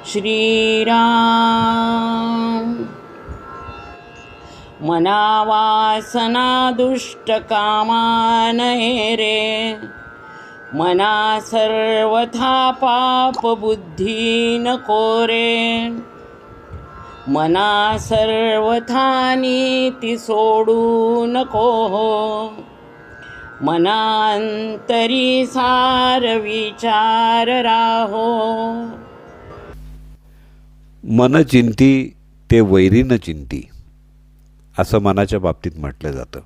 श्रीराम. मनावासना दुष्टकामा नये रे, मना सर्वथा पापबुद्धी नको रे, मना सर्वथा नीती सोडू नको हो, मनांतरी सार विचार राहो. मन चिंती ते वैरी न चिंती असं मनाच्या बाबतीत म्हटलं जातं.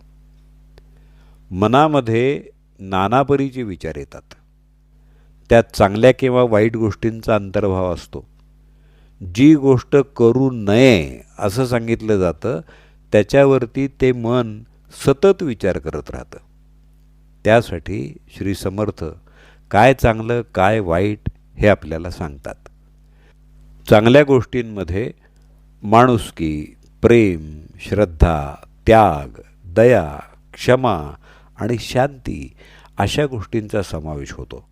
मनामध्ये नानापरीचे विचार येतात. त्यात चांगल्या किंवा वाईट गोष्टींचा अंतर्भाव असतो. जी गोष्ट करू नये असं सांगितलं जातं त्याच्यावरती ते मन सतत विचार करत राहतं. त्यासाठी श्री समर्थ काय चांगलं काय वाईट हे आपल्याला सांगतात. चांगल्या गोष्टींमध्ये माणुसकी, प्रेम, श्रद्धा, त्याग, दया, क्षमा आणि शांती अशा गोष्टींचा समावेश होतो.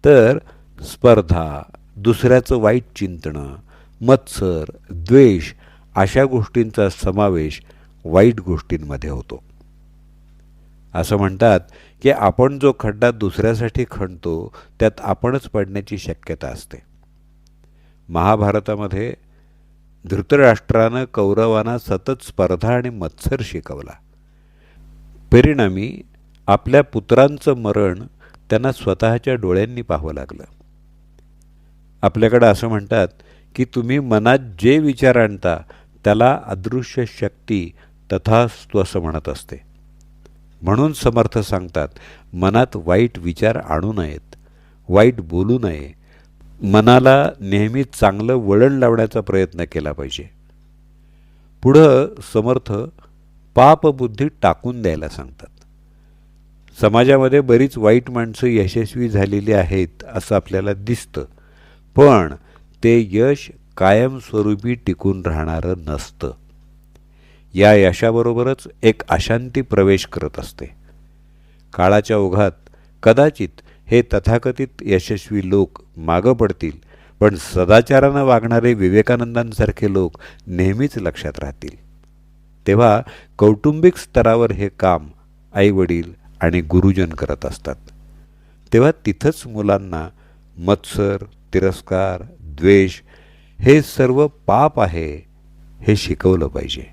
तर स्पर्धा, दुसऱ्याचं वाईट चिंतणं, मत्सर, द्वेष अशा गोष्टींचा समावेश वाईट गोष्टींमध्ये होतो. असं म्हणतात की आपण जो खड्डा दुसऱ्यासाठी खणतो त्यात आपणच पडण्याची शक्यता असते. महाभारतामध्ये धृतराष्ट्रानं कौरवांना सतत स्पर्धा आणि मत्सर शिकवला. परिणामी आपल्या पुत्रांचं मरण त्यांना स्वतःच्या डोळ्यांनी पाहावं लागलं. आपल्याकडं असं म्हणतात की तुम्ही मनात जे विचार आणता त्याला अदृश्य शक्ती तथास्तु असं म्हणत असते. म्हणून समर्थ सांगतात मनात वाईट विचार आणू नयेत, वाईट बोलू नये, मनाला नेहमी चांगलं वळण लावण्याचा प्रयत्न केला पाहिजे. पुढं समर्थ पापबुद्धी टाकून द्यायला सांगतात. समाजामध्ये बरीच वाईट माणसं यशस्वी झालेली आहेत असं आपल्याला दिसतं, पण ते यश कायमस्वरूपी टिकून राहणारं नसतं. या यशाबरोबरच एक अशांती प्रवेश करत असते. काळाच्या ओघात कदाचित हे तथाकथित यशस्वी लोक मागं पडतील, पण सदाचारानं वागणारे विवेकानंदांसारखे लोक नेहमीच लक्षात राहतील. तेव्हा कौटुंबिक स्तरावर हे काम आईवडील आणि गुरुजन करत असतात. तेव्हा तिथंच मुलांना मत्सर, तिरस्कार, द्वेष हे सर्व पाप आहे हे शिकवलं पाहिजे.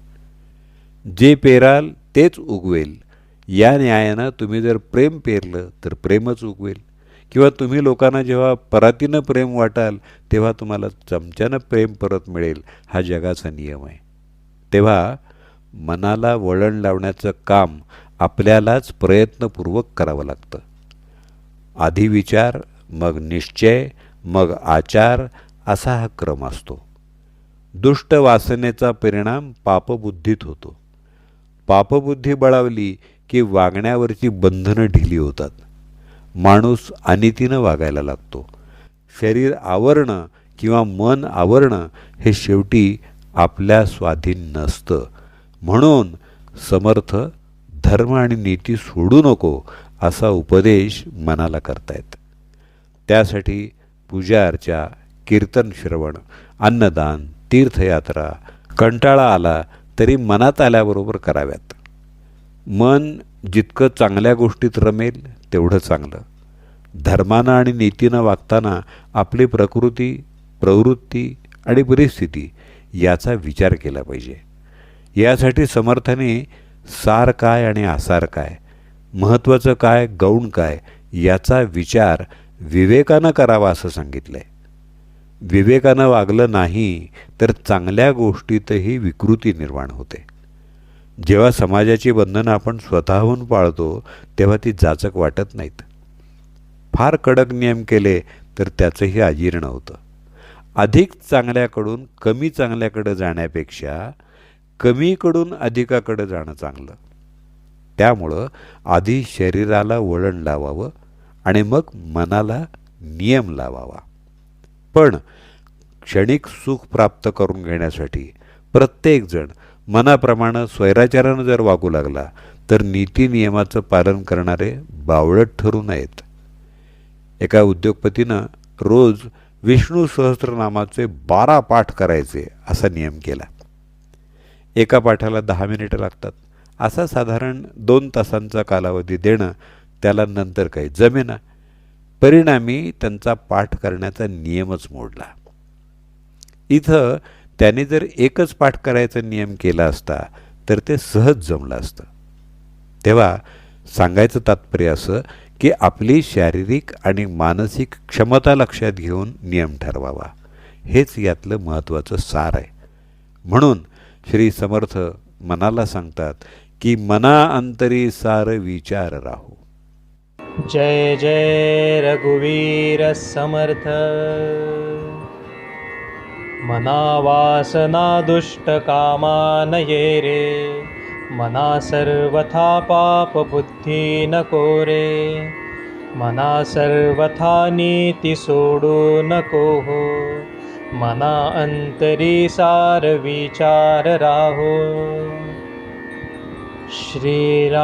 जे पेराल तेच उगवेल या न्यायानं तुम्ही जर प्रेम पेरलं तर प्रेमच उगवेल, किंवा तुम्ही लोकांना जेव्हा परातीनं प्रेम वाटाल तेव्हा तुम्हाला चमच्यानं प्रेम परत मिळेल, हा जगाचा नियम आहे. तेव्हा मनाला वळण लावण्याचं काम आपल्यालाच प्रयत्नपूर्वक करावं लागतं. आधी विचार, मग निश्चय, मग आचार असा हा क्रम असतो. दुष्ट वासनेचा परिणाम पापबुद्धीत होतो. पापबुद्धी बळावली की वागण्यावरची बंधनं ढिली होतात. माणूस अनितीनं वागायला लागतो. शरीर आवरणं किंवा मन आवरणं हे शेवटी आपल्या स्वाधीन नसतं. म्हणून समर्थ धर्म आणि नीती सोडू नको असा उपदेश मनाला करतायत. त्यासाठी पूजा अर्चा, कीर्तन श्रवण, अन्नदान, तीर्थयात्रा कंटाळा आला तरी मनात आल्याबरोबर कराव्यात. मन जितकं चांगल्या गोष्टीत रमेल तेवढं चांगलं. धर्मानं आणि नीतीनं वागताना आपली प्रकृती, प्रवृत्ती आणि परिस्थिती याचा विचार केला पाहिजे. यासाठी समर्थाने सार काय आणि आसार काय, महत्त्वाचं काय, गौण काय याचा विचार विवेकानं करावा असं सांगितलं आहे. विवेकानं वागलं नाही तर चांगल्या गोष्टीतही विकृती निर्माण होते. जेव्हा समाजाची बंधनं आपण स्वतःहून पाळतो तेव्हा ती जाचक वाटत नाहीत. फार कडक नियम केले तर त्याचंही अजीर्ण होतं. अधिक चांगल्याकडून कमी चांगल्याकडे जाण्यापेक्षा कमीकडून अधिकाकडे जाणं चांगलं. त्यामुळं आधी शरीराला वळण लावावं आणि मग मनाला नियम लावावा. पण क्षणिक सुख प्राप्त करून घेण्यासाठी प्रत्येकजण मनाप्रमाणे स्वैराचारानं जर वागू लागला तर नीती नियमाचं पालन करणारे बावळट ठरू नयेत. एका उद्योगपतीनं रोज विष्णू सहस्त्रनामाचे 12 पाठ करायचे असा नियम केला. एका पाठाला 10 मिनिटं लागतात. असा साधारण 2 तासांचा कालावधी देणं त्याला नंतर काही जमेना. परिणामी त्यांचा पाठ करण्याचा नियमच मोडला. इथं त्याने जर एकच पाठ करायचा नियम केला असता तर ते सहज जमलं असतं. तेव्हा सांगायचं तात्पर्य असं की आपली शारीरिक आणि मानसिक क्षमता लक्षात घेऊन नियम ठरवावा. हेच यातलं महत्त्वाचं सार आहे. म्हणून श्री समर्थ मनाला सांगतात की मना अंतरी सार विचार राहो. जय जय रघुवीर समर्थ. मना वासना दुष्ट कामा नये रे. मना सर्वथा पाप बुद्धी नको रे. मना सर्वथा नीती सोडू नको हो. मना अंतरी सार विचार राहो. श्रीराम.